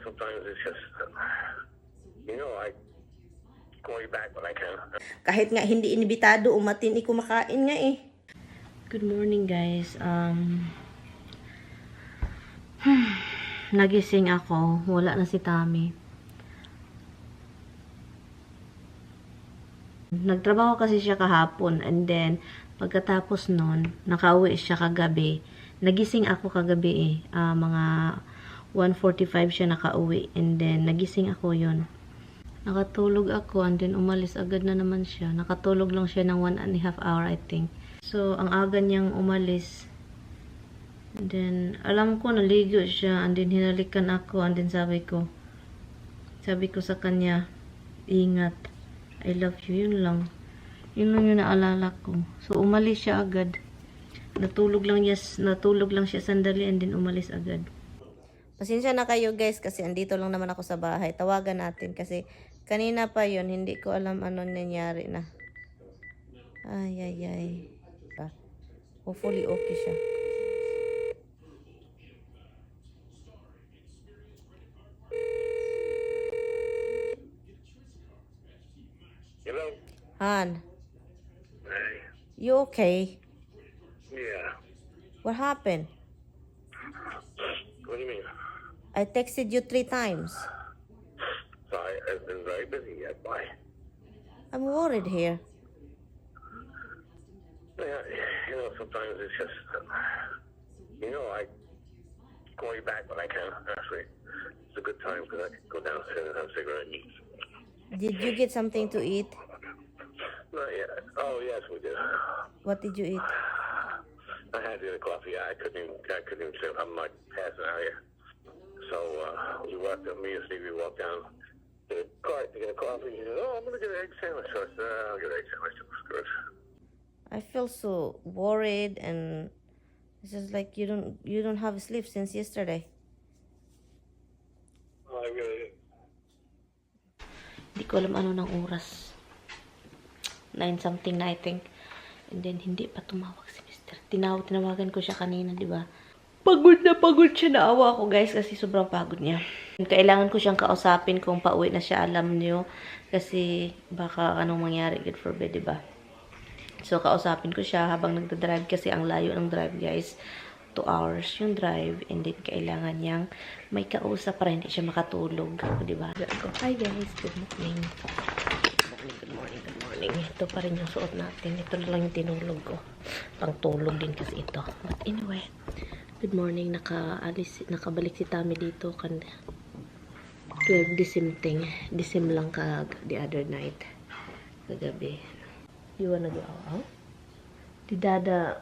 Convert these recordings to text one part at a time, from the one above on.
sometimes it's just, I call you back when I can. Kahit nga hindi inibitado, umatin kumakain nga eh. Good morning guys. Nagising ako. Wala na si Tami. Nagtrabaho kasi siya kahapon and then pagkatapos nun, nakauwi siya kagabi. Nagising ako kagabi eh. Mga 1:45 siya nakauwi and then nagising ako yun. Nakatulog ako and then umalis agad na naman siya. Nakatulog lang siya ng 1.5 hour I think. So, ang aga niyang umalis. And then, alam ko naligo siya and then hinalikan ako and then sabi ko sa kanya, ingat. I love you. Yun lang. Yun lang yung naalala ko. So, umalis siya agad. Natulog lang siya sandali and then umalis agad. Pasensya na kayo guys kasi andito lang naman ako sa bahay. Tawagan natin kasi kanina pa yun, hindi ko alam ano nangyari na. Ay. Hopefully okay siya. Hello? Han, Hey. you okay? Yeah. What happened? What do you mean? I texted you 3 times. Sorry, I've been very busy. Why? I'm worried here. Yeah, sometimes it's just, I call you back when I can. Actually, it's a good time because I can go downstairs and have a cigarette and eat. Did you get something to eat? Not yet. Oh, yes, we did. What did you eat? I had to get a coffee. I couldn't even sleep. I'm like passing out here. So we walked up. Me and Stevie walked down to the cart to get a coffee. He said, "Oh, I'm gonna get an egg sandwich." So I said, "I'll get an egg sandwich." It was good. I feel so worried and it's just like you don't have sleep since yesterday. I really. Hindi ko alam ano ng oras. 9 something na I think. And then hindi pa tumawag si Mr. Tinawagan ko siya kanina, di ba? Pagod siya. Naawa ako guys kasi sobrang pagod niya. Kailangan ko siyang kausapin kung pauwi na siya, alam niyo. Kasi baka anong mangyari, God forbid, di ba? So kausapin ko siya habang nagdadrive kasi ang layo ng drive guys. 2 hours yung drive and then kailangan niyang may kausap para hindi siya makatulog, di ba? Hi guys, good morning. Good morning. Ito pa rin yung suot natin. Ito na lang yung tinulog ko. Pangtulog din kasi ito. But anyway, good morning. Nakabalik si Tami dito kan 12 Disim lang ka the other night. Kagabi. You wanna go out?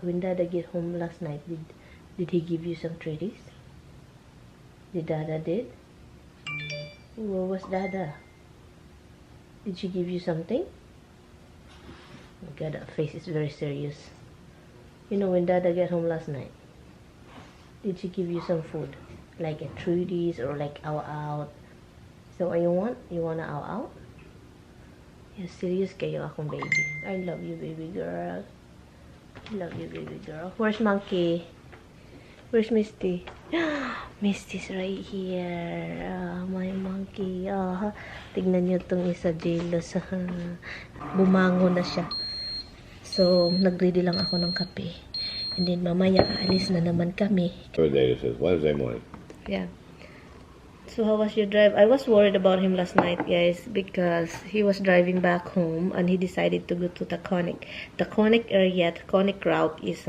When Dada get home last night, did he give you some treaties? Did Dada did? Where was Dada? Did she give you something? Oh my God, that face is very serious. You know, when Dada got home last night, did she give you some food? Like a treaties or like out? So what you want? You wanna out? Yeah, serious kayo akong baby. I love you, baby girl. I love you, baby girl. Where's Monkey? Where's Misty? Misty's right here. My monkey. Tignan niyo tong isa, jealous. Bumango na siya. So, nag-ready lang ako ng kape. And then, mamaya, aalis na naman kami. Wednesday morning. Yeah. So, how was your drive? I was worried about him last night, guys, because he was driving back home and he decided to go to Taconic. Taconic area, Taconic route is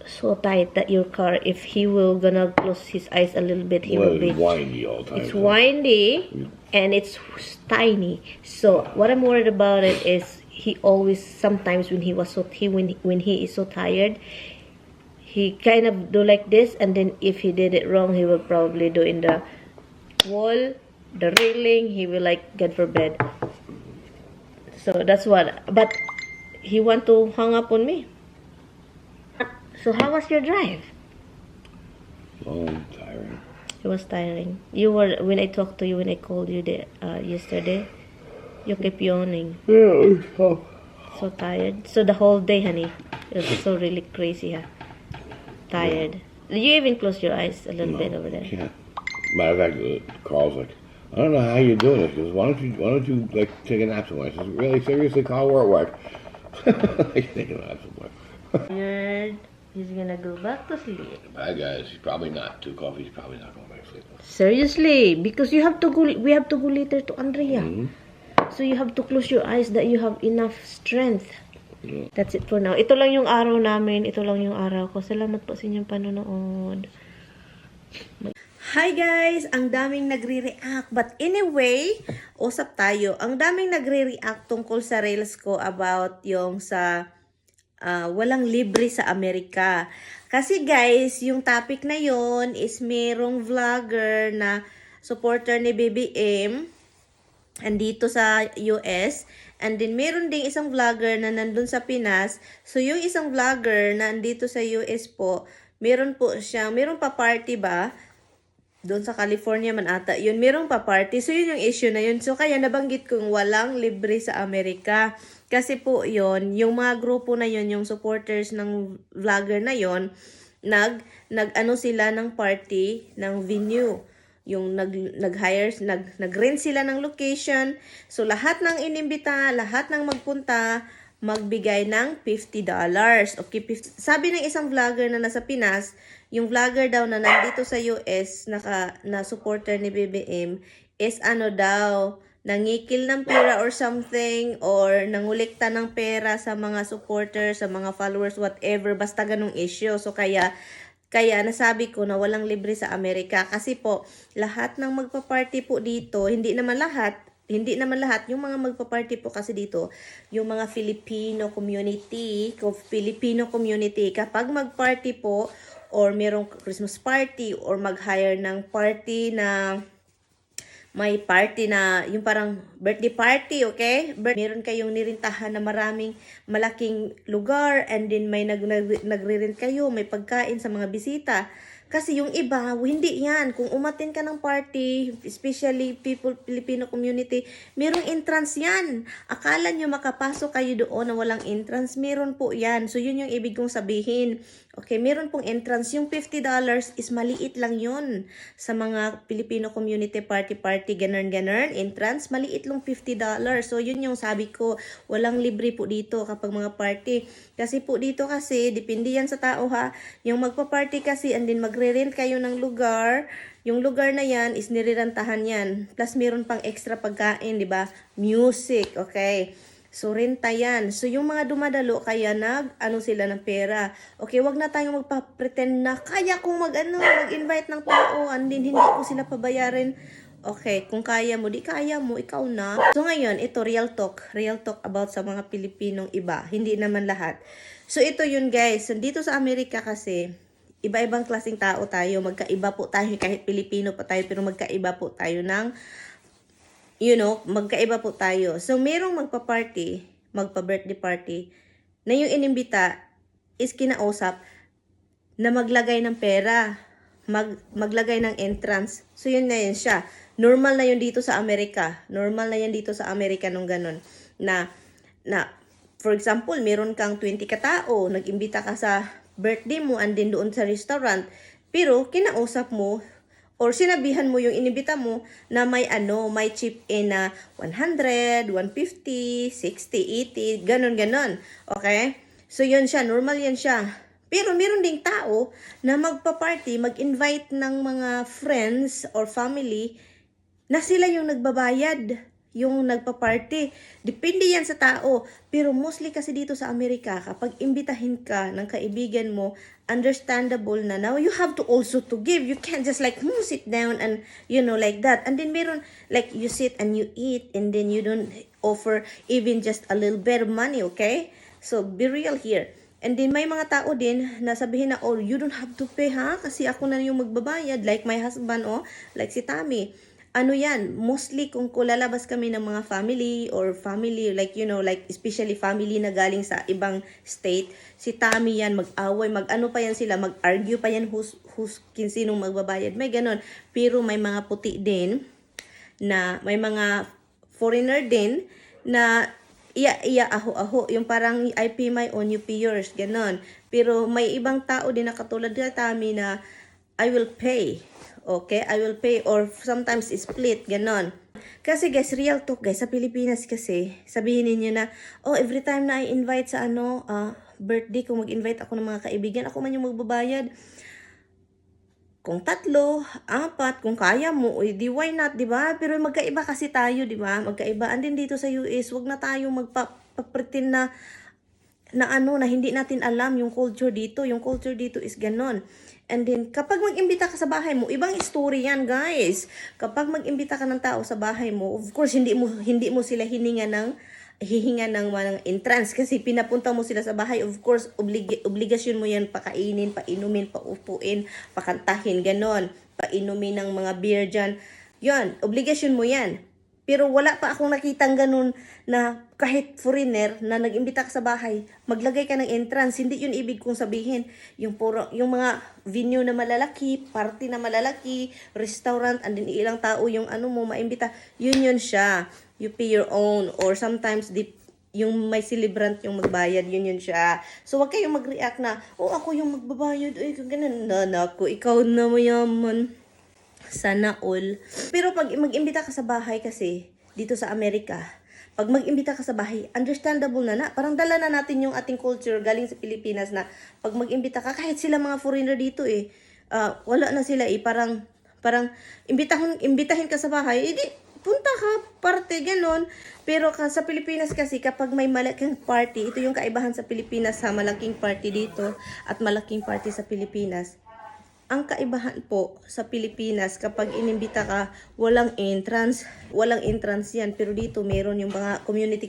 so tight that your car, if he will gonna close his eyes a little bit, he will be windy all the time. it's windy and it's tiny. So what I'm worried about it is he always sometimes when he is so tired, he kind of do like this, and then if he did it wrong, he will probably do in the wall, the railing. He will like, God forbid. So that's what. But he want to hang up on me. So how was your drive? Long, tiring. It was tiring. You were, when I talked to you, when I called you yesterday, you kept yawning. Yeah, it was tough. So tired. So the whole day, honey, it was so really crazy, huh? Tired. You even close your eyes a little bit over there. Can't. Matter of fact, Carl's like, I don't know how you're doing this. He goes, why don't you like take a nap somewhere? I says, really, seriously, Carl, we're at work. Like, taking a nap somewhere. Tired. He's gonna go back to sleep. The bad guy is, he's probably not. 2 coffees, he's probably not going back to sleep. Seriously, because you have to go. We have to go later to Andrea. Mm-hmm. So you have to close your eyes that you have enough strength. Yeah. That's it for now. Ito lang yung araw namin. Ito lang yung araw ko. Salamat po sa inyong panonood. Hi guys! Ang daming nagre-react. But anyway, usap tayo. Ang daming nagre-react tungkol sa reels ko about yung sa walang libre sa Amerika. Kasi guys, yung topic na yon is merong vlogger na supporter ni BBM andito sa US. And then meron ding isang vlogger na nandun sa Pinas. So yung isang vlogger na andito sa US po, meron pa party ba? Doon sa California man ata, yun, merong pa-party. So, yun yung issue na yun. So, kaya nabanggit kong walang libre sa Amerika. Kasi po yun, yung mga grupo na yun, yung supporters ng vlogger na yun, nag-ano sila ng party, ng venue. Yung nag-rent sila ng location. So, lahat ng inimbita, lahat ng magpunta, magbigay ng $50. Okay, sabi ng isang vlogger na nasa Pinas, yung vlogger daw na nandito sa US na supporter ni BBM is ano daw, nangikil ng pera or something, or nangulikta ng pera sa mga supporters, sa mga followers, whatever, basta ganung issue. So kaya nasabi ko na walang libre sa Amerika kasi po lahat ng magpa-party po dito, hindi naman lahat, yung mga magpa-party po kasi dito, yung mga Filipino community, kapag mag-party po, or merong Christmas party, or mag-hire ng party na, may party na, yung parang birthday party, okay? Meron kayong nirintahan na malaking lugar, and then may nagre-rent kayo, may pagkain sa mga bisita. Kasi yung iba, hindi yan. Kung umattend ka ng party, especially Filipino community, merong entrance yan. Akala nyo makapasok kayo doon na walang entrance, meron po yan. So, yun yung ibig kong sabihin. Okay, meron pong entrance. Yung $50 is maliit lang yun. Sa mga Filipino community party, ganun, entrance, maliit lang $50. So, yun yung sabi ko, walang libre po dito kapag mga party. Kasi po dito kasi, depende yan sa tao ha. Yung magpa-party kasi, and then magre-rent kayo ng lugar. Yung lugar na yan is nirerentahan yan. Plus, meron pang extra pagkain, di ba? Music, okay? So, renta yan. So, yung mga dumadalo, kaya sila ng pera. Okay, wag na tayong magpa-pretend na kaya kong mag-invite ng tao, and then hindi ko sila pabayarin. Okay, kung kaya mo, di kaya mo, ikaw na. So, ngayon, ito, real talk about sa mga Pilipinong iba. Hindi naman lahat. So, ito yun guys. Dito sa Amerika kasi, iba-ibang klaseng tao tayo. Magkaiba po tayo, kahit Pilipino pa tayo, pero magkaiba po tayo ng magkaiba po tayo. So, merong magpa-birthday party, na yung inimbita is kinausap na maglagay ng pera, maglagay ng entrance. So, yun na yun siya. Normal na yun dito sa Amerika. Nung ganun. Na, for example, meron kang 20 katao, nag-imbita ka sa birthday mo, and then doon sa restaurant, pero kinausap mo, or sinabihan mo yung inibita mo na may chip in na 100, 150, 60, 80, ganon. Okay? So, yun siya. Normal yan siya. Pero meron ding tao na magpa-party, mag-invite ng mga friends or family na sila yung nagbabayad, yung nagpa-party. Depende yan sa tao. Pero mostly kasi dito sa Amerika, kapag imbitahin ka ng kaibigan mo, understandable na now you have to also to give. You can't just sit down and like that. And then meron you sit and you eat, and then you don't offer even just a little bit of money, okay? So be real here. And then may mga tao din na sabihin na, oh, you don't have to pay ha, kasi ako na yung magbabayad, like my husband, like si Tammy. Yan, mostly kung lalabas kami ng mga family, especially family na galing sa ibang state, si Tammy yan, mag-away, pa yan sila, mag-argue pa yan sinong magbabayad, may ganon. Pero may mga puti din, na may mga foreigner din, na aho, yung parang I pay my own, you pay yours, ganon. Pero may ibang tao din na katulad ng Tammy na I will pay. Okay? I will pay or sometimes split, ganon. Kasi guys, real talk guys, sa Pilipinas kasi, sabihin niyo na, oh, every time na I-invite sa birthday, kung mag-invite ako ng mga kaibigan, ako man yung magbabayad. Kung 3, 4, kung kaya mo, di why not, di ba? Pero magkaiba kasi tayo, di ba? Magkaiba. And then dito sa US, wag na tayo magpa-pretend na hindi natin alam yung culture dito. Yung culture dito is ganon. And then, kapag mag-imbita ka sa bahay mo, ibang story yan, guys. Kapag mag-imbita ka ng tao sa bahay mo, of course, hindi mo sila hihinga ng mga entrance kasi pinapunta mo sila sa bahay. Of course, obligasyon mo yan pakainin, painumin, paupuin, pakantahin, ganon. Painumin ng mga beer dyan. Yan, obligasyon mo yan. Pero wala pa akong nakitang ganun na kahit foreigner na nag-imbita ka sa bahay, maglagay ka ng entrance. Hindi yun ibig kong sabihin. Yung mga venue na malalaki, party na malalaki, restaurant, and then ilang tao yung mo maimbita. Yun siya. You pay your own. Or sometimes, yung may celebrant yung magbayad, yun siya. So, wag kayong mag-react na, oh, ako yung magbabayad. Ay, ganun. Naku, ikaw na mayaman. Sana all. Pero pag mag-imbita ka sa bahay kasi, dito sa Amerika, pag mag-imbita ka sa bahay, understandable na. Parang dala na natin yung ating culture galing sa Pilipinas na pag mag-imbita ka, kahit sila mga foreigner dito wala na sila parang imbitahin ka sa bahay, edi, punta ka, parte, ganon. Pero sa Pilipinas kasi, kapag may malaking party, ito yung kaibahan sa Pilipinas sa malaking party dito at malaking party sa Pilipinas. Ang kaibahan po sa Pilipinas, kapag inimbita ka, walang entrance. Walang entrance yan. Pero dito, meron yung mga community.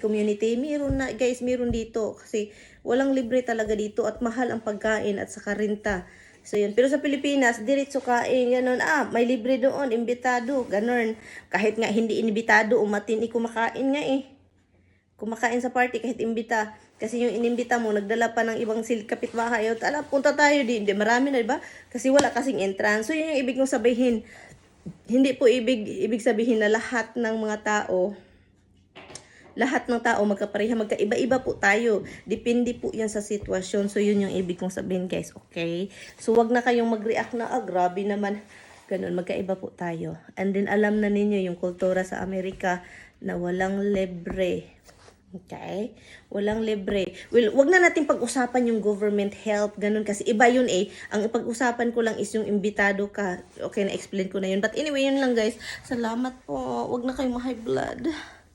Meron na, guys, meron dito. Kasi walang libre talaga dito at mahal ang pagkain at saka renta. So, yun. Pero sa Pilipinas, diretso kain, gano'n. May libre doon, imbitado, gano'n. Kahit nga hindi inimbitado, umatin, kumakain nga kumakain sa party kahit imbita. Kasi yung inimbita mo, nagdala pa ng ibang kapitbahay. Punta tayo din. Marami na, diba? Kasi wala kasing entrance. So, yun yung ibig kong sabihin. Hindi po ibig sabihin na lahat ng tao magkapareha, magkaiba-iba po tayo. Depende po yan sa sitwasyon. So, yun yung ibig kong sabihin, guys. Okay? So, wag na kayong mag-react na, grabe naman. Ganun, magkaiba po tayo. And then, alam na ninyo yung kultura sa Amerika na walang libre. Okay? Walang libre. Well, wag na natin pag-usapan yung government help, ganun, kasi iba yun Ang pag-usapan ko lang is yung imbitado ka. Okay, na-explain ko na yun. But anyway, yun lang guys. Salamat po. Wag na kayong ma-high blood.